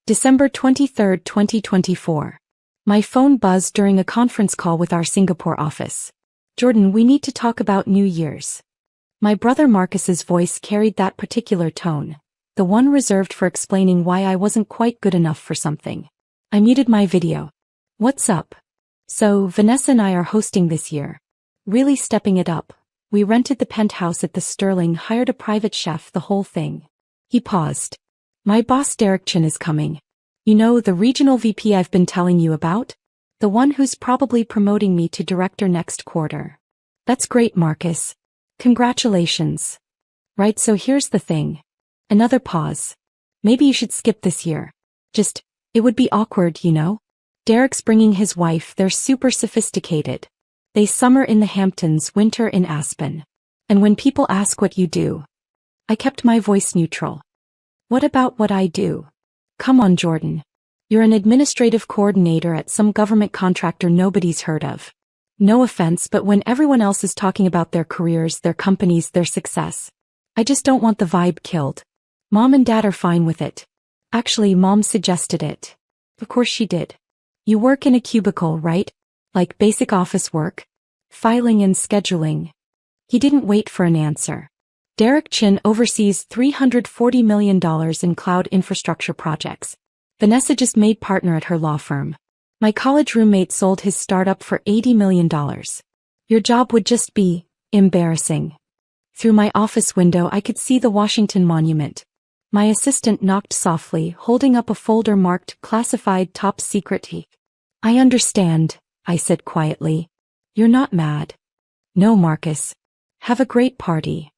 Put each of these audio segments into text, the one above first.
December 23, 2024. My phone buzzed during a conference call with our Singapore office. Jordan, we need to talk about New Year's. My brother Marcus's voice carried that particular tone, the one reserved for explaining why I wasn't quite good enough for something. I muted my video. What's up? So, Vanessa and I are hosting this year. Really stepping it up. We rented the penthouse at the Sterling, hired a private chef, the whole thing. He paused. My boss Derek Chin is coming. You know, the regional VP I've been telling you about? The one who's probably promoting me to director next quarter. That's great, Marcus. Congratulations. Right, so here's the thing. Another pause. Maybe you should skip this year. It would be awkward, you know? Derek's bringing his wife, they're super sophisticated. They summer in the Hamptons, winter in Aspen. And when people ask what you do, I kept my voice neutral. What about what I do? Come on, Jordan. You're an administrative coordinator at some government contractor nobody's heard of. No offense, but when everyone else is talking about their careers, their companies, their success, I just don't want the vibe killed. Mom and Dad are fine with it. Actually, Mom suggested it. Of course she did. You work in a cubicle, right? Like basic office work? Filing and scheduling. He didn't wait for an answer. Derek Chin oversees $340 million in cloud infrastructure projects. Vanessa just made partner at her law firm. My college roommate sold his startup for $80 million. Your job would just be embarrassing. Through my office window I could see the Washington Monument. My assistant knocked softly, holding up a folder marked classified top secret. I understand, I said quietly. You're not mad. No, Marcus. Have a great party.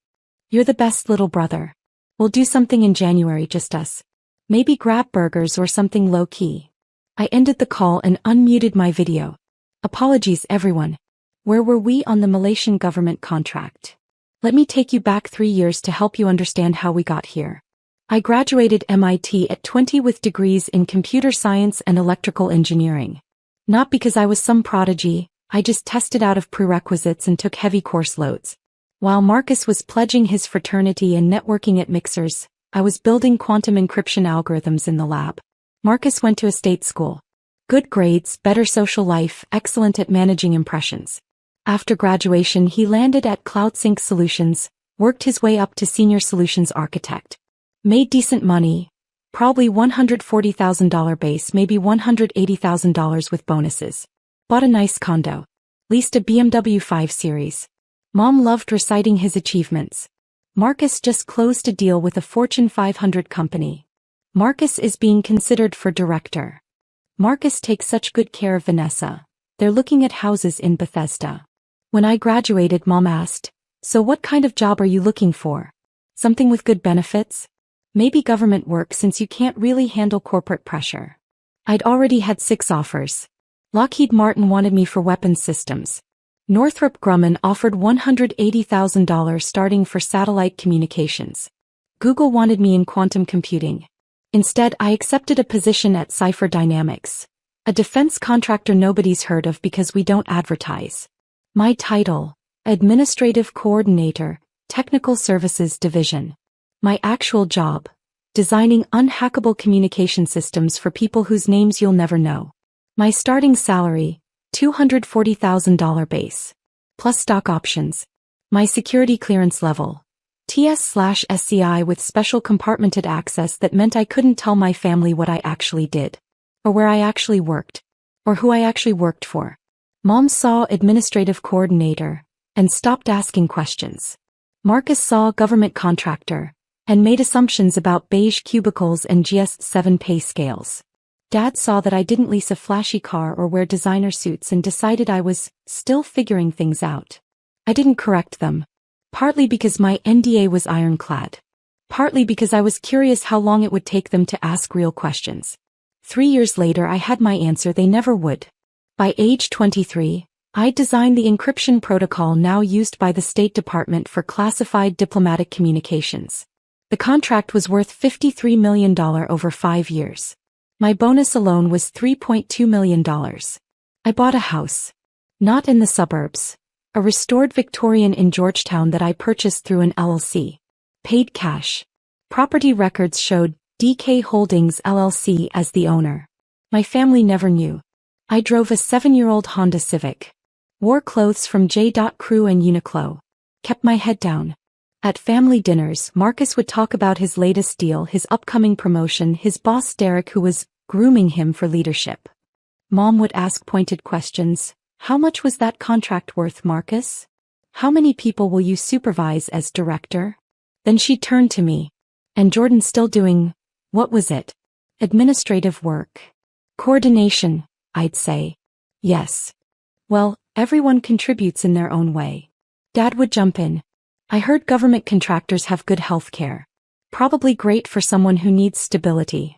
You're the best little brother. We'll do something in January, just us. Maybe grab burgers or something low-key. I ended the call and unmuted my video. Apologies, everyone. Where were we on the Malaysian government contract? Let me take you back 3 years to help you understand how we got here. I graduated MIT at 20 with degrees in computer science and electrical engineering. Not because I was some prodigy, I just tested out of prerequisites and took heavy course loads. While Marcus was pledging his fraternity and networking at Mixers, I was building quantum encryption algorithms in the lab. Marcus went to a state school. Good grades, better social life, excellent at managing impressions. After graduation he landed at CloudSync Solutions, worked his way up to senior solutions architect. Made decent money, probably $140,000 base, maybe $180,000 with bonuses. Bought a nice condo. Leased a BMW 5 Series. Mom loved reciting his achievements. Marcus just closed a deal with a Fortune 500 company. Marcus is being considered for director. Marcus takes such good care of Vanessa. They're looking at houses in Bethesda. When I graduated, Mom asked, "So what kind of job are you looking for? Something with good benefits? Maybe government work since you can't really handle corporate pressure." I'd already had 6 offers. Lockheed Martin wanted me for weapons systems. Northrop Grumman offered $180,000 starting for satellite communications. Google wanted me in quantum computing. Instead, I accepted a position at Cipher Dynamics, a defense contractor nobody's heard of because we don't advertise. My title: Administrative Coordinator, Technical Services Division. My actual job: designing unhackable communication systems for people whose names you'll never know. My starting salary: $240,000 base. Plus stock options. My security clearance level: TS/SCI with special compartmented access that meant I couldn't tell my family what I actually did. Or where I actually worked. Or who I actually worked for. Mom saw administrative coordinator and stopped asking questions. Marcus saw government contractor and made assumptions about beige cubicles and GS7 pay scales. Dad saw that I didn't lease a flashy car or wear designer suits and decided I was still figuring things out. I didn't correct them. Partly because my NDA was ironclad. Partly because I was curious how long it would take them to ask real questions. 3 years later I had my answer: they never would. By age 23, I designed the encryption protocol now used by the State Department for classified diplomatic communications. The contract was worth $53 million over 5 years. My bonus alone was $3.2 million. I bought a house. Not in the suburbs. A restored Victorian in Georgetown that I purchased through an LLC. Paid cash. Property records showed DK Holdings LLC as the owner. My family never knew. I drove a 7-year-old Honda Civic. Wore clothes from J.Crew and Uniqlo. Kept my head down. At family dinners, Marcus would talk about his latest deal, his upcoming promotion, his boss Derek who was grooming him for leadership. Mom would ask pointed questions. How much was that contract worth, Marcus? How many people will you supervise as director? Then she'd turn to me. And Jordan still doing, what was it? Administrative work. Coordination, I'd say. Yes. Well, everyone contributes in their own way. Dad would jump in. I heard government contractors have good health care. Probably great for someone who needs stability.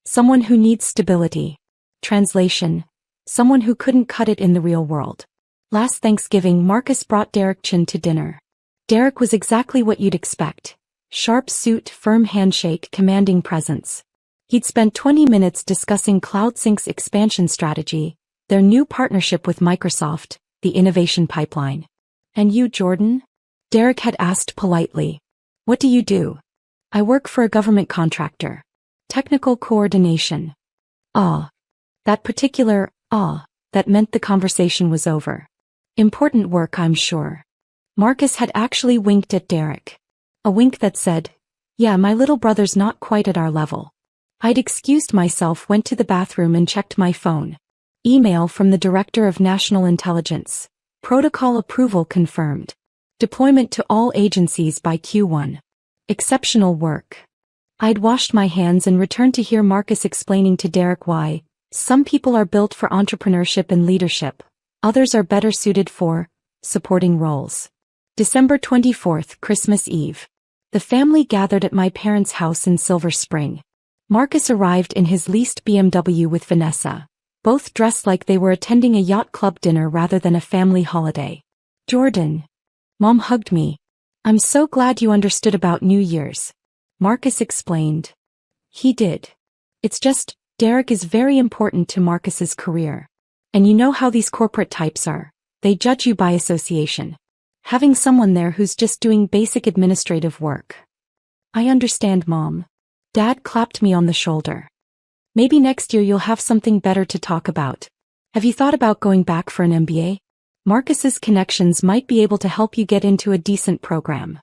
Someone who needs stability. Translation. Someone who couldn't cut it in the real world. Last Thanksgiving, Marcus brought Derek Chin to dinner. Derek was exactly what you'd expect. Sharp suit, firm handshake, commanding presence. He'd spent 20 minutes discussing CloudSync's expansion strategy, their new partnership with Microsoft, the innovation pipeline. And you, Jordan? Derek had asked politely. What do you do? I work for a government contractor. Technical coordination. That particular that meant the conversation was over. Important work, I'm sure. Marcus had actually winked at Derek. A wink that said, yeah, my little brother's not quite at our level. I'd excused myself, went to the bathroom and checked my phone. Email from the Director of National Intelligence. Protocol approval confirmed. Deployment to all agencies by Q1. Exceptional work. I'd washed my hands and returned to hear Marcus explaining to Derek why some people are built for entrepreneurship and leadership, others are better suited for supporting roles. December 24th, Christmas Eve. The family gathered at my parents' house in Silver Spring. Marcus arrived in his leased BMW with Vanessa, both dressed like they were attending a yacht club dinner rather than a family holiday. Jordan. Mom hugged me. I'm so glad you understood about New Year's. Marcus explained. He did. It's just, Derek is very important to Marcus's career. And you know how these corporate types are. They judge you by association. Having someone there who's just doing basic administrative work. I understand, Mom. Dad clapped me on the shoulder. Maybe next year you'll have something better to talk about. Have you thought about going back for an MBA? Marcus's connections might be able to help you get into a decent program.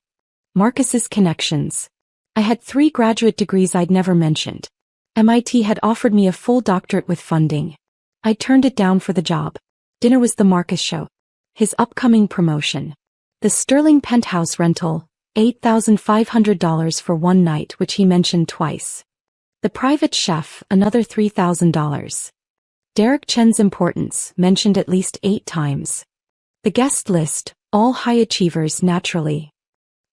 Marcus's connections. I had 3 graduate degrees I'd never mentioned. MIT had offered me a full doctorate with funding. I turned it down for the job. Dinner was the Marcus show. His upcoming promotion. The sterling penthouse rental, $8,500 for one night, which he mentioned twice. The private chef, another $3,000. Derek Chen's importance, mentioned at least 8 times. The guest list, all high achievers naturally.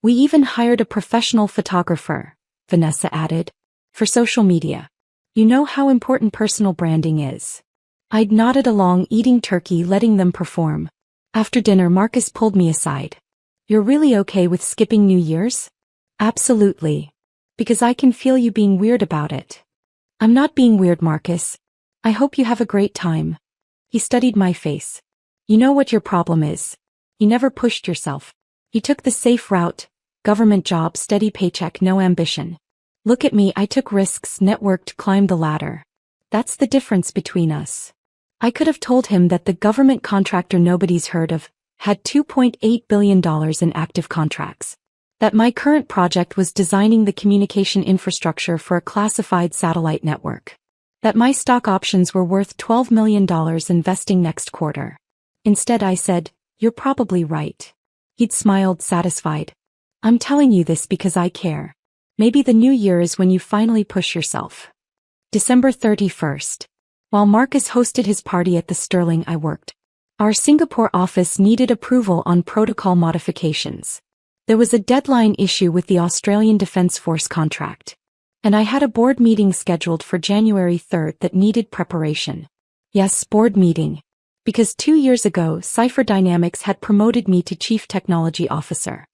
We even hired a professional photographer, Vanessa added, for social media. You know how important personal branding is. I'd nodded along, eating turkey, letting them perform. After dinner, Marcus pulled me aside. You're really okay with skipping New Year's? Absolutely. Because I can feel you being weird about it. I'm not being weird, Marcus. I hope you have a great time. He studied my face. You know what your problem is. You never pushed yourself. You took the safe route, government job, steady paycheck, no ambition. Look at me, I took risks, networked, climbed the ladder. That's the difference between us. I could have told him that the government contractor nobody's heard of had $2.8 billion in active contracts. That my current project was designing the communication infrastructure for a classified satellite network. That my stock options were worth $12 million investing next quarter. Instead I said, you're probably right. He'd smiled, satisfied. I'm telling you this because I care. Maybe the new year is when you finally push yourself. December 31st. While Marcus hosted his party at the Sterling I worked, our Singapore office needed approval on protocol modifications. There was a deadline issue with the Australian Defence Force contract. And I had a board meeting scheduled for January 3rd that needed preparation. Yes, board meeting. Because 2 years ago, Cipher Dynamics had promoted me to Chief Technology Officer.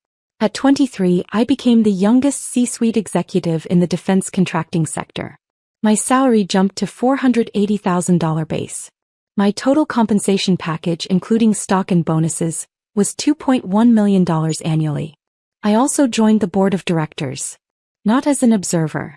At 23, I became the youngest C-suite executive in the defense contracting sector. My salary jumped to $480,000 base. My total compensation package, including stock and bonuses, was $2.1 million annually. I also joined the board of directors. Not as an observer.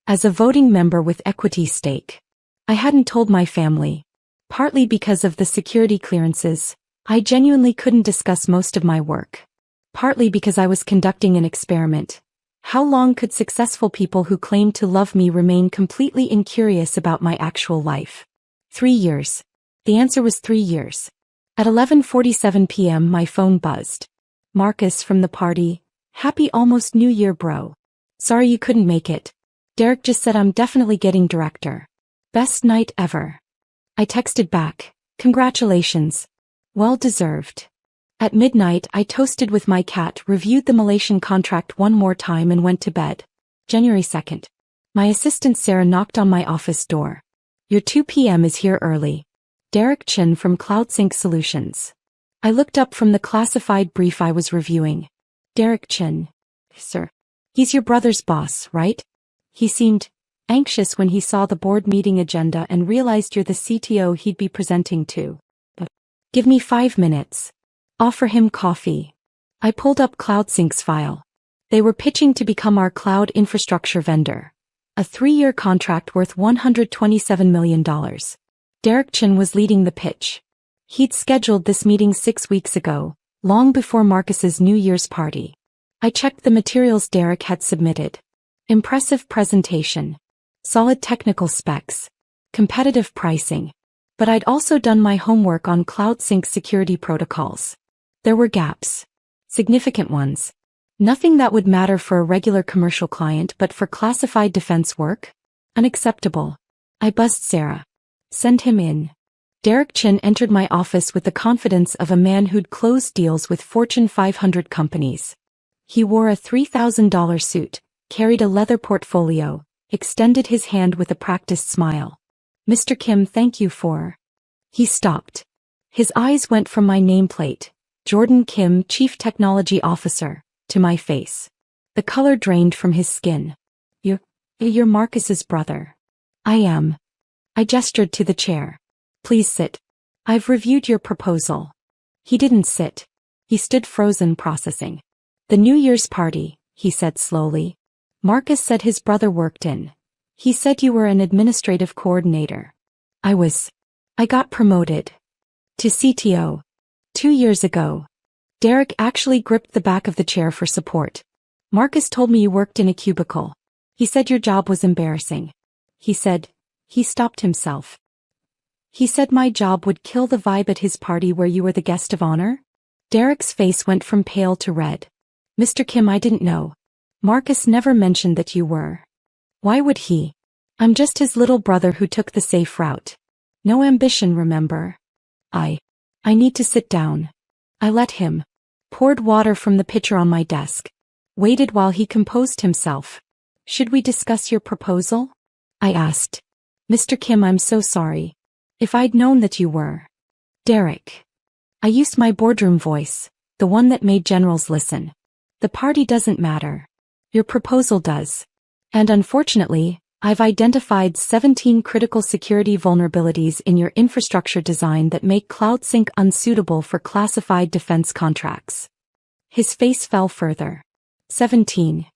as a voting member with equity stake. I hadn't told my family. Partly because of the security clearances, I genuinely couldn't discuss most of my work. Partly because I was conducting an experiment. How long could successful people who claimed to love me remain completely incurious about my actual life? 3 years. The answer was 3 years. At 11:47 p.m. my phone buzzed. Marcus from the party. Happy almost New Year, bro. Sorry you couldn't make it. Derek just said I'm definitely getting director. Best night ever. I texted back. Congratulations. Well deserved. At midnight I toasted with my cat, reviewed the Malaysian contract one more time and went to bed. January 2nd. My assistant Sarah knocked on my office door. Your 2 p.m. is here early. Derek Chin from CloudSync Solutions. I looked up from the classified brief I was reviewing. Derek Chin. Sir. He's your brother's boss, right? He seemed anxious when he saw the board meeting agenda and realized you're the CTO he'd be presenting to. Give me 5 minutes. Offer him coffee. I pulled up CloudSync's file. They were pitching to become our cloud infrastructure vendor. A 3-year contract worth $127 million. Derek Chin was leading the pitch. He'd scheduled this meeting 6 weeks ago, long before Marcus's New Year's party. I checked the materials Derek had submitted. Impressive presentation. Solid technical specs. Competitive pricing. But I'd also done my homework on CloudSync security protocols. There were gaps. Significant ones. Nothing that would matter for a regular commercial client, but for classified defense work? Unacceptable. I buzzed Sarah. Send him in. Derek Chin entered my office with the confidence of a man who'd closed deals with Fortune 500 companies. He wore a $3,000 suit, carried a leather portfolio, extended his hand with a practiced smile. Mr. Kim, thank you for... He stopped. His eyes went from my nameplate, Jordan Kim, Chief Technology Officer, to my face. The color drained from his skin. You're Marcus's brother. I am. I gestured to the chair. Please sit. I've reviewed your proposal. He didn't sit. He stood frozen, processing. The New Year's party, he said slowly. Marcus said his brother worked in. He said you were an administrative coordinator. I got promoted. To CTO. 2 years ago. Derek actually gripped the back of the chair for support. Marcus told me you worked in a cubicle. He said your job was embarrassing. He stopped himself. He said my job would kill the vibe at his party where you were the guest of honor? Derek's face went from pale to red. Mr. Kim, I didn't know. Marcus never mentioned that you were. Why would he? I'm just his little brother who took the safe route. No ambition, remember? I need to sit down. I let him. Poured water from the pitcher on my desk. Waited while he composed himself. Should we discuss your proposal? I asked. Mr. Kim, I'm so sorry. If I'd known that you were. Derek. I used my boardroom voice, the one that made generals listen. The party doesn't matter. Your proposal does. And unfortunately, I've identified 17 critical security vulnerabilities in your infrastructure design that make CloudSync unsuitable for classified defense contracts. His face fell further. 17.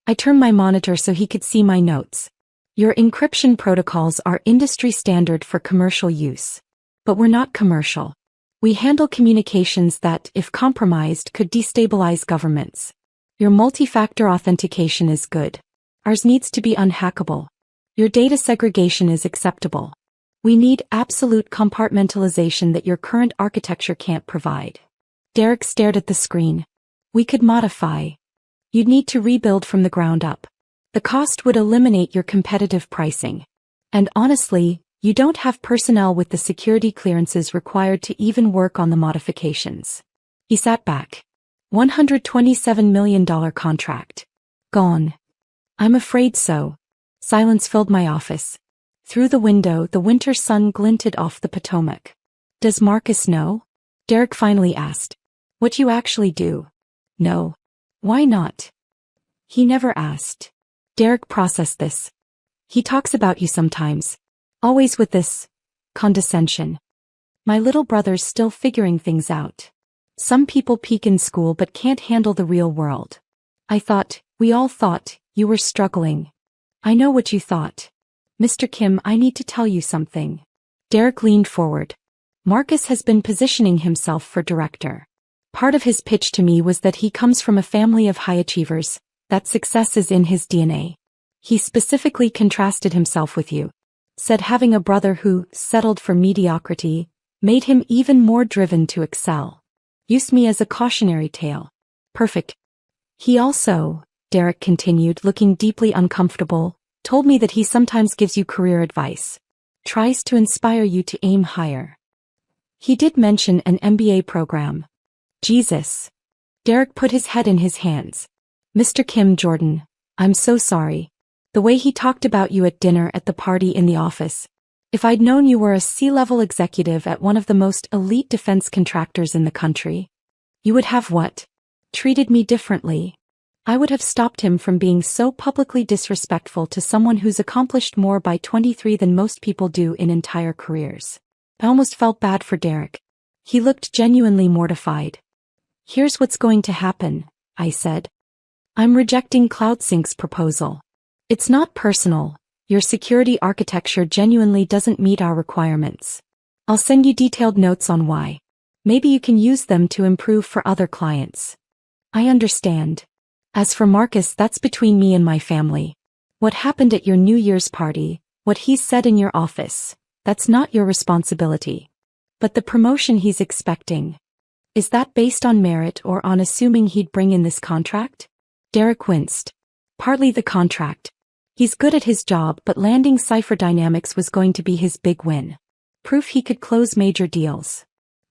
I turned my monitor so he could see my notes. Your encryption protocols are industry standard for commercial use. But we're not commercial. We handle communications that, if compromised, could destabilize governments. Your multi-factor authentication is good. Ours needs to be unhackable. Your data segregation is acceptable. We need absolute compartmentalization that your current architecture can't provide. Derek stared at the screen. We could modify. You'd need to rebuild from the ground up. The cost would eliminate your competitive pricing. And honestly, you don't have personnel with the security clearances required to even work on the modifications. He sat back. $127 million contract. Gone. I'm afraid so. Silence filled my office. Through the window, the winter sun glinted off the Potomac. Does Marcus know? Derek finally asked. What you actually do? No. Why not? He never asked. Derek processed this. He talks about you sometimes. Always with this condescension. My little brother's still figuring things out. Some people peak in school but can't handle the real world. We all thought, you were struggling. I know what you thought. Mr. Kim, I need to tell you something. Derek leaned forward. Marcus has been positioning himself for director. Part of his pitch to me was that he comes from a family of high achievers, that success is in his DNA. He specifically contrasted himself with you. Said having a brother who settled for mediocrity made him even more driven to excel. Used me as a cautionary tale. Perfect. He also, Derek continued, looking deeply uncomfortable, told me that he sometimes gives you career advice. Tries to inspire you to aim higher. He did mention an MBA program. Jesus. Derek put his head in his hands. Mr. Kim, Jordan, I'm so sorry. The way he talked about you at dinner, at the party, in the office. If I'd known you were a C-level executive at one of the most elite defense contractors in the country, you would have what? Treated me differently. I would have stopped him from being so publicly disrespectful to someone who's accomplished more by 23 than most people do in entire careers. I almost felt bad for Derek. He looked genuinely mortified. Here's what's going to happen, I said. I'm rejecting CloudSync's proposal. It's not personal. Your security architecture genuinely doesn't meet our requirements. I'll send you detailed notes on why. Maybe you can use them to improve for other clients. I understand. As for Marcus, that's between me and my family. What happened at your New Year's party, what he said in your office, that's not your responsibility. But the promotion he's expecting, is that based on merit or on assuming he'd bring in this contract? Derek winced. Partly the contract. He's good at his job, but landing Cipher Dynamics was going to be his big win. Proof he could close major deals.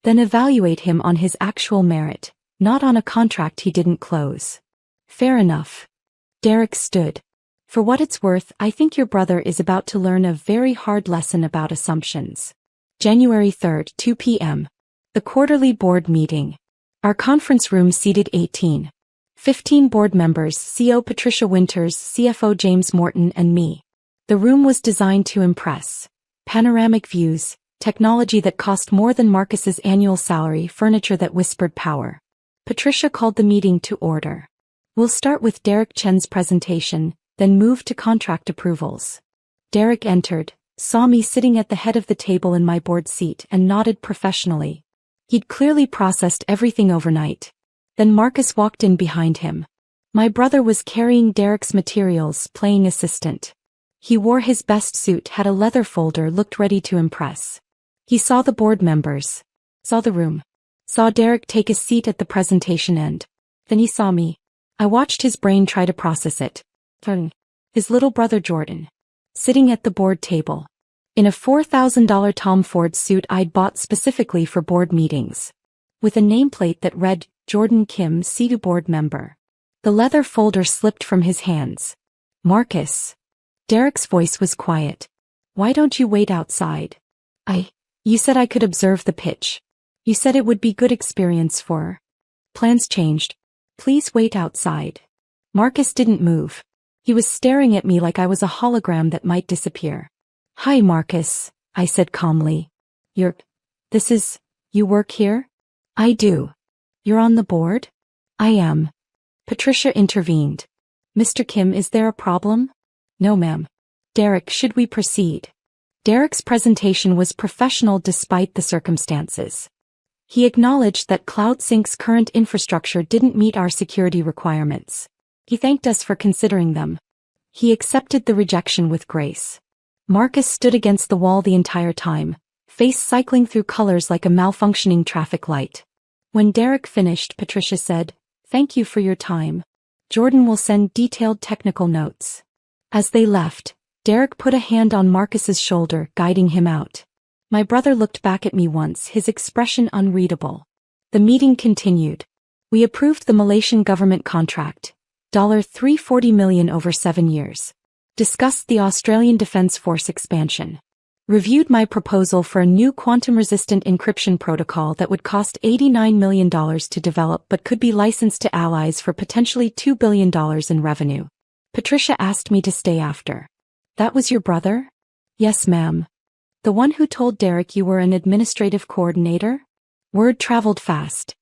Then evaluate him on his actual merit, not on a contract he didn't close. Fair enough. Derek stood. For what it's worth, I think your brother is about to learn a very hard lesson about assumptions. January 3rd, 2 p.m. The quarterly board meeting. Our conference room seated 18. 15 board members, CEO Patricia Winters, CFO James Morton, and me. The room was designed to impress. Panoramic views, technology that cost more than Marcus's annual salary, furniture that whispered power. Patricia called the meeting to order. We'll start with Derek Chen's presentation, then move to contract approvals. Derek entered, saw me sitting at the head of the table in my board seat, and nodded professionally. He'd clearly processed everything overnight. Then Marcus walked in behind him. My brother was carrying Derek's materials, playing assistant. He wore his best suit, had a leather folder, looked ready to impress. He saw the board members. Saw the room. Saw Derek take a seat at the presentation end. Then he saw me. I watched his brain try to process it. His little brother Jordan. Sitting at the board table. In a $4,000 Tom Ford suit I'd bought specifically for board meetings. With a nameplate that read, Jordan Kim, C2 board member. The leather folder slipped from his hands. Marcus. Derek's voice was quiet. Why don't you wait outside? You said I could observe the pitch. You said it would be good experience for. Plans changed. Please wait outside. Marcus didn't move. He was staring at me like I was a hologram that might disappear. Hi Marcus, I said calmly. You work here? I do. You're on the board? I am. Patricia intervened. Mr. Kim, is there a problem? No ma'am. Derek, should we proceed? Derek's presentation was professional despite the circumstances. He acknowledged that CloudSync's current infrastructure didn't meet our security requirements. He thanked us for considering them. He accepted the rejection with grace. Marcus stood against the wall the entire time, face cycling through colors like a malfunctioning traffic light. When Derek finished, Patricia said, "Thank you for your time. Jordan will send detailed technical notes." As they left, Derek put a hand on Marcus's shoulder, guiding him out. My brother looked back at me once, his expression unreadable. The meeting continued. We approved the Malaysian government contract, $340 million over 7 years. Discussed the Australian Defence Force expansion. Reviewed my proposal for a new quantum-resistant encryption protocol that would cost $89 million to develop but could be licensed to allies for potentially $2 billion in revenue. Patricia asked me to stay after. That was your brother? Yes, ma'am. The one who told Derek you were an administrative coordinator? Word traveled fast.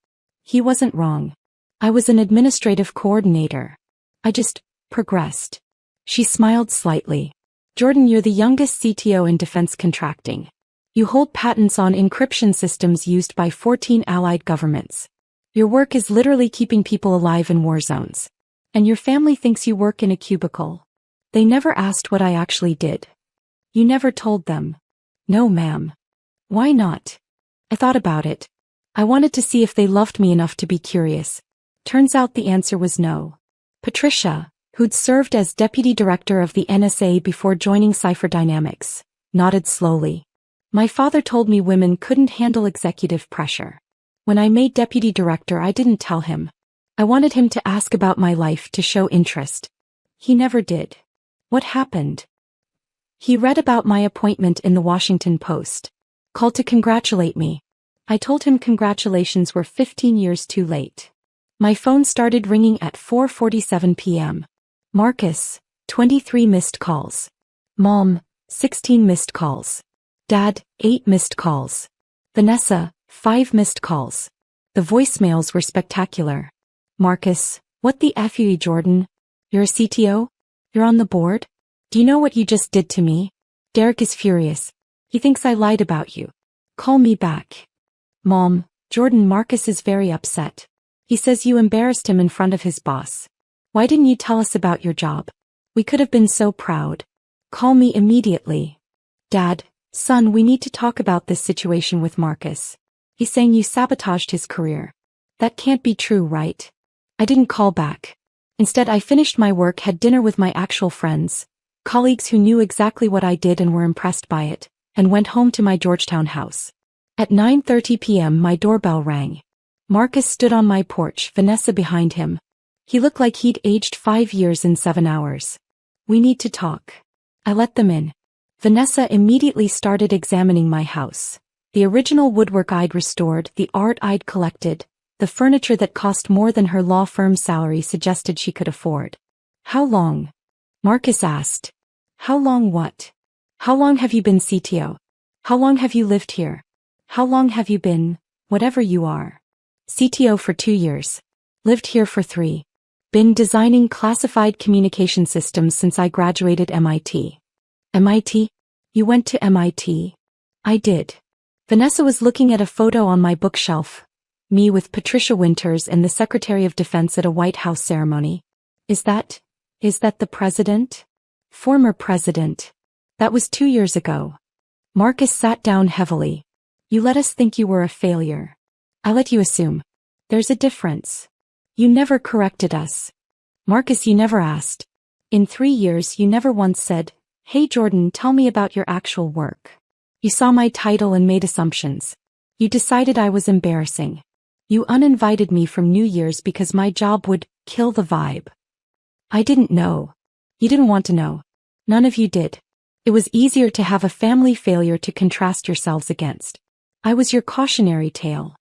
He wasn't wrong. I was an administrative coordinator. I just progressed. She smiled slightly. Jordan, you're the youngest CTO in defense contracting. You hold patents on encryption systems used by 14 allied governments. Your work is literally keeping people alive in war zones. And your family thinks you work in a cubicle. They never asked what I actually did. You never told them. No, ma'am. Why not? I thought about it. I wanted to see if they loved me enough to be curious. Turns out the answer was no. Patricia, who'd served as deputy director of the NSA before joining Cipher Dynamics, nodded slowly. My father told me women couldn't handle executive pressure. When I made deputy director, I didn't tell him. I wanted him to ask about my life to show interest. He never did. What happened? He read about my appointment in the Washington Post. Called to congratulate me. I told him congratulations were 15 years too late. My phone started ringing at 4:47 p.m. Marcus, 23 missed calls. Mom, 16 missed calls. Dad, 8 missed calls. Vanessa, 5 missed calls. The voicemails were spectacular. Marcus, what the F you, Jordan? You're a CTO? You're on the board? Do you know what you just did to me? Derek is furious. He thinks I lied about you. Call me back. Mom, Jordan, Marcus is very upset. He says you embarrassed him in front of his boss. Why didn't you tell us about your job? We could have been so proud. Call me immediately. Dad, son, we need to talk about this situation with Marcus. He's saying you sabotaged his career. That can't be true, right? I didn't call back. Instead, I finished my work, had dinner with my actual friends, colleagues who knew exactly what I did and were impressed by it, and went home to my Georgetown house. At 9:30 p.m. my doorbell rang. Marcus stood on my porch, Vanessa behind him. He looked like he'd aged 5 years in 7 hours. We need to talk. I let them in. Vanessa immediately started examining my house. The original woodwork I'd restored, the art I'd collected, the furniture that cost more than her law firm's salary suggested she could afford. How long? Marcus asked. How long what? How long have you been CTO? How long have you lived here? How long have you been, whatever you are? CTO for 2 years. Lived here for 3. Been designing classified communication systems since I graduated MIT. MIT? You went to MIT? I did. Vanessa was looking at a photo on my bookshelf. Me with Patricia Winters and the Secretary of Defense at a White House ceremony. Is that the president? Former president. That was 2 years ago. Marcus sat down heavily. You let us think you were a failure. I let you assume. There's a difference. You never corrected us. Marcus, you never asked. In 3 years you never once said, "Hey Jordan, tell me about your actual work." You saw my title and made assumptions. You decided I was embarrassing. You uninvited me from New Year's because my job would kill the vibe. I didn't know. You didn't want to know. None of you did. It was easier to have a family failure to contrast yourselves against. I was your cautionary tale.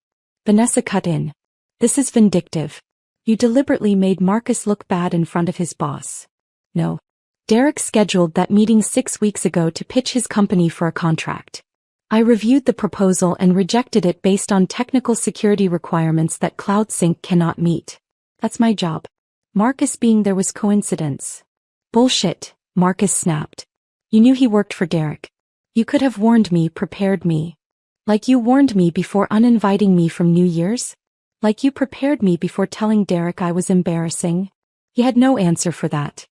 Vanessa cut in. This is vindictive. You deliberately made Marcus look bad in front of his boss. No. Derek scheduled that meeting 6 weeks ago to pitch his company for a contract. I reviewed the proposal and rejected it based on technical security requirements that CloudSync cannot meet. That's my job. Marcus being there was coincidence. Bullshit, Marcus snapped. You knew he worked for Derek. You could have warned me, prepared me. Like you warned me before uninviting me from New Year's? Like you prepared me before telling Derek I was embarrassing? He had no answer for that.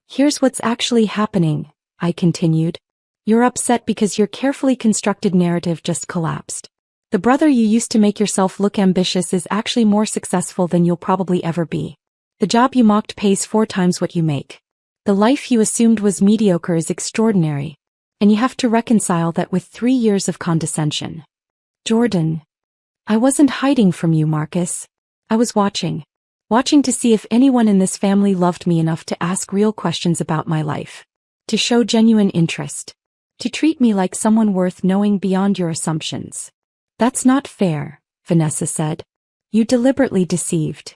Here's what's actually happening, I continued. You're upset because your carefully constructed narrative just collapsed. The brother you used to make yourself look ambitious is actually more successful than you'll probably ever be. The job you mocked pays 4 times what you make. The life you assumed was mediocre is extraordinary. And you have to reconcile that with 3 years of condescension. Jordan. I wasn't hiding from you, Marcus. I was watching. Watching to see if anyone in this family loved me enough to ask real questions about my life. To show genuine interest. To treat me like someone worth knowing beyond your assumptions. That's not fair, Vanessa said. You deliberately deceived.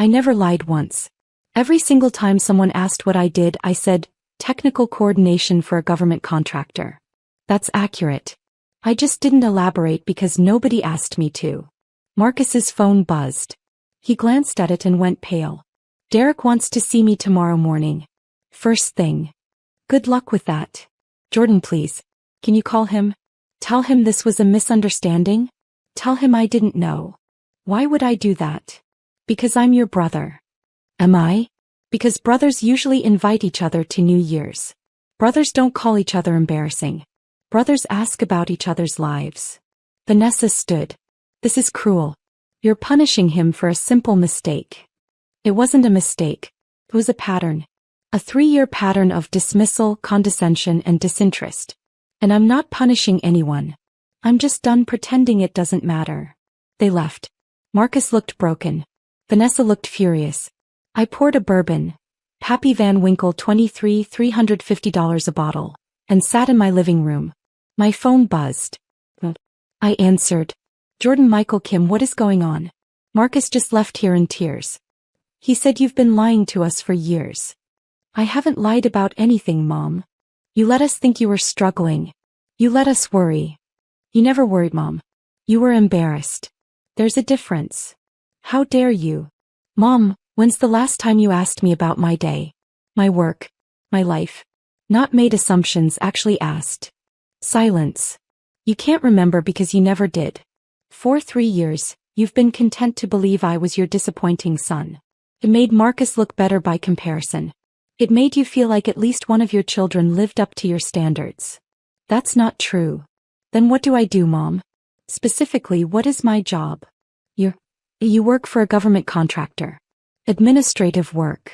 I never lied once. Every single time someone asked what I did, I said, technical coordination for a government contractor. That's accurate. I just didn't elaborate because nobody asked me to. Marcus's phone buzzed. He glanced at it and went pale. Derek wants to see me tomorrow morning. First thing. Good luck with that. Jordan, please. Can you call him? Tell him this was a misunderstanding? Tell him I didn't know. Why would I do that? Because I'm your brother. Am I? Because brothers usually invite each other to New Year's. Brothers don't call each other embarrassing. Brothers ask about each other's lives. Vanessa stood. This is cruel. You're punishing him for a simple mistake. It wasn't a mistake. It was a pattern. A 3-year pattern of dismissal, condescension, and disinterest. And I'm not punishing anyone. I'm just done pretending it doesn't matter. They left. Marcus looked broken. Vanessa looked furious. I poured a bourbon, Pappy Van Winkle 23 $350 a bottle, and sat in my living room. My phone buzzed. I answered. Jordan Michael Kim, what is going on? Marcus just left here in tears. He said you've been lying to us for years. I haven't lied about anything, Mom. You let us think you were struggling. You let us worry. You never worried, Mom. You were embarrassed. There's a difference. How dare you? Mom, when's the last time you asked me about my day? My work? My life? Not made assumptions, actually asked. Silence. You can't remember because you never did. For 3 years, you've been content to believe I was your disappointing son. It made Marcus look better by comparison. It made you feel like at least one of your children lived up to your standards. That's not true. Then what do I do, Mom? Specifically, what is my job? You work for a government contractor. Administrative work.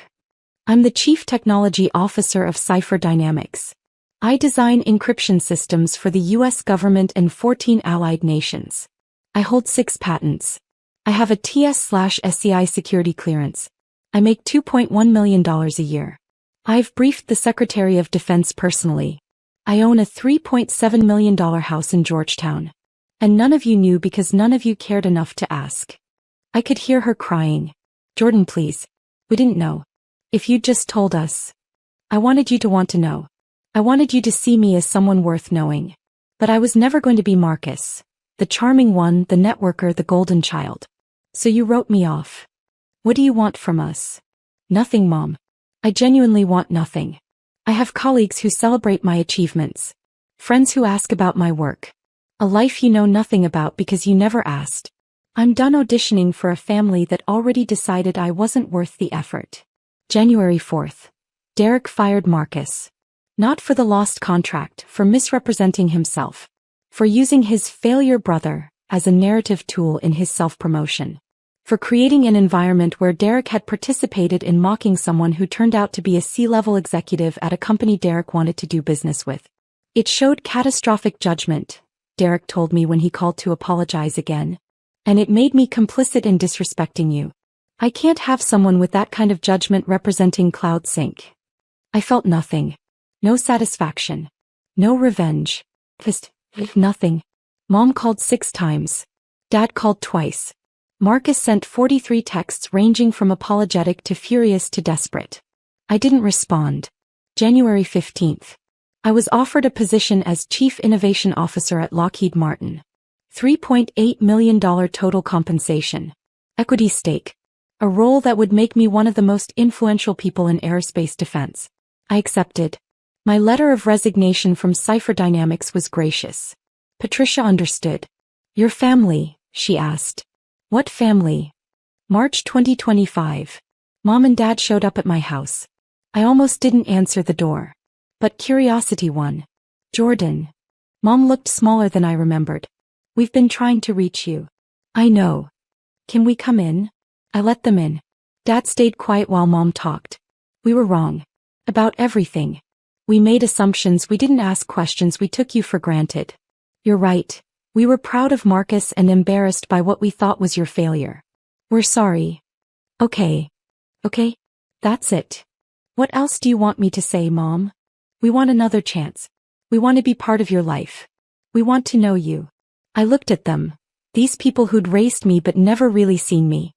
I'm the Chief Technology Officer of Cipher Dynamics. I design encryption systems for the US government and 14 allied nations. I hold 6 patents. I have a TS/SCI security clearance. I make $2.1 million a year. I've briefed the Secretary of Defense personally. I own a $3.7 million house in Georgetown. And none of you knew because none of you cared enough to ask. I could hear her crying. Jordan, please. We didn't know. If you'd just told us. I wanted you to want to know. I wanted you to see me as someone worth knowing. But I was never going to be Marcus. The charming one, the networker, the golden child. So you wrote me off. What do you want from us? Nothing, Mom. I genuinely want nothing. I have colleagues who celebrate my achievements. Friends who ask about my work. A life you know nothing about because you never asked. I'm done auditioning for a family that already decided I wasn't worth the effort. January 4th. Derek fired Marcus. Not for the lost contract, for misrepresenting himself. For using his failure brother as a narrative tool in his self-promotion. For creating an environment where Derek had participated in mocking someone who turned out to be a C-level executive at a company Derek wanted to do business with. It showed catastrophic judgment, Derek told me when he called to apologize again. And it made me complicit in disrespecting you. I can't have someone with that kind of judgment representing Cloud Sync. I felt nothing. No satisfaction. No revenge. Just nothing. Mom called 6 times. Dad called twice. Marcus sent 43 texts ranging from apologetic to furious to desperate. I didn't respond. January 15th. I was offered a position as Chief Innovation Officer at Lockheed Martin. $3.8 million total compensation. Equity stake. A role that would make me one of the most influential people in aerospace defense. I accepted. My letter of resignation from Cipher Dynamics was gracious. Patricia understood. Your family, she asked. What family? March 2025. Mom and Dad showed up at my house. I almost didn't answer the door. But curiosity won. Jordan. Mom looked smaller than I remembered. We've been trying to reach you. I know. Can we come in? I let them in. Dad stayed quiet while Mom talked. We were wrong. About everything. We made assumptions, we didn't ask questions, we took you for granted. You're right. We were proud of Marcus and embarrassed by what we thought was your failure. We're sorry. Okay. Okay? That's it. What else do you want me to say, Mom? We want another chance. We want to be part of your life. We want to know you. I looked at them. These people who'd raised me but never really seen me.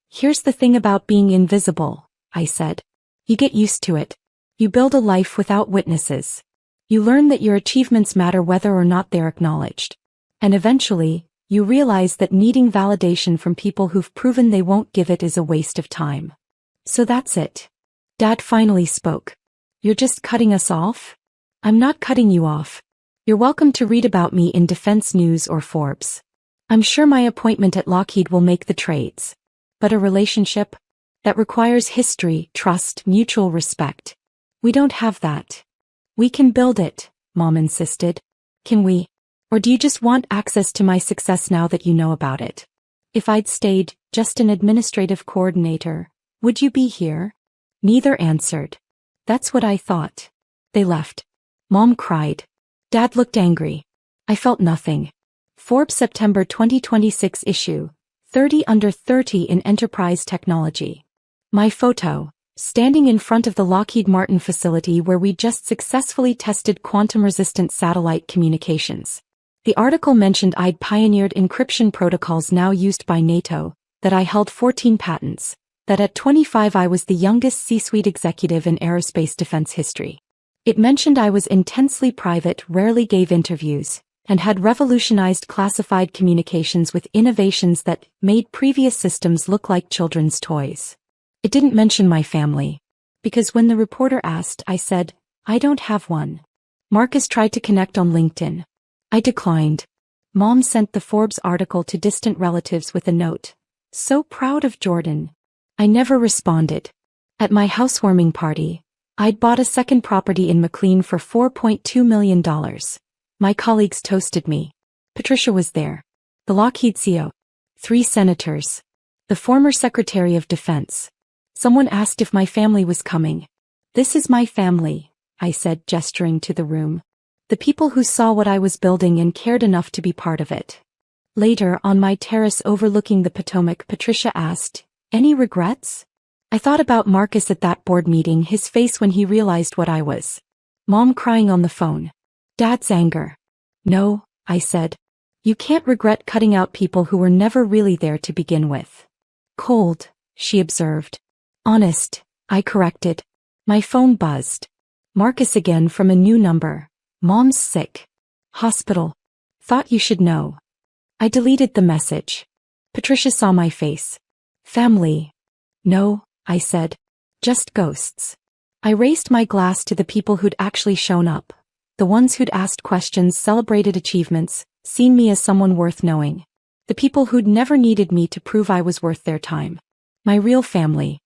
Here's the thing about being invisible, I said. You get used to it. You build a life without witnesses. You learn that your achievements matter whether or not they're acknowledged. And eventually, you realize that needing validation from people who've proven they won't give it is a waste of time. So that's it. Dad finally spoke. You're just cutting us off? I'm not cutting you off. You're welcome to read about me in Defense News or Forbes. I'm sure my appointment at Lockheed will make the trades. But a relationship? That requires history, trust, mutual respect. We don't have that. We can build it, Mom insisted. Can we? Or do you just want access to my success now that you know about it? If I'd stayed, just an administrative coordinator, would you be here? Neither answered. That's what I thought. They left. Mom cried. Dad looked angry. I felt nothing. Forbes September 2026 issue, 30 under 30 in enterprise technology. My photo, standing in front of the Lockheed Martin facility where we just successfully tested quantum-resistant satellite communications. The article mentioned I'd pioneered encryption protocols now used by NATO, that I held 14 patents, that at 25 I was the youngest C-suite executive in aerospace defense history. It mentioned I was intensely private, rarely gave interviews, and had revolutionized classified communications with innovations that made previous systems look like children's toys. It didn't mention my family. Because when the reporter asked, I said, I don't have one. Marcus tried to connect on LinkedIn. I declined. Mom sent the Forbes article to distant relatives with a note. So proud of Jordan. I never responded. At my housewarming party, I'd bought a second property in McLean for $4.2 million. My colleagues toasted me. Patricia was there. The Lockheed CEO. 3 senators. The former Secretary of Defense. Someone asked if my family was coming. This is my family, I said, gesturing to the room. The people who saw what I was building and cared enough to be part of it. Later, on my terrace overlooking the Potomac, Patricia asked, any regrets? I thought about Marcus at that board meeting, his face when he realized what I was. Mom crying on the phone. Dad's anger. No, I said. You can't regret cutting out people who were never really there to begin with. Cold, she observed. Honest, I corrected. My phone buzzed. Marcus again from a new number. Mom's sick. Hospital. Thought you should know. I deleted the message. Patricia saw my face. Family. No, I said. Just ghosts. I raised my glass to the people who'd actually shown up. The ones who'd asked questions, celebrated achievements, seen me as someone worth knowing. The people who'd never needed me to prove I was worth their time. My real family.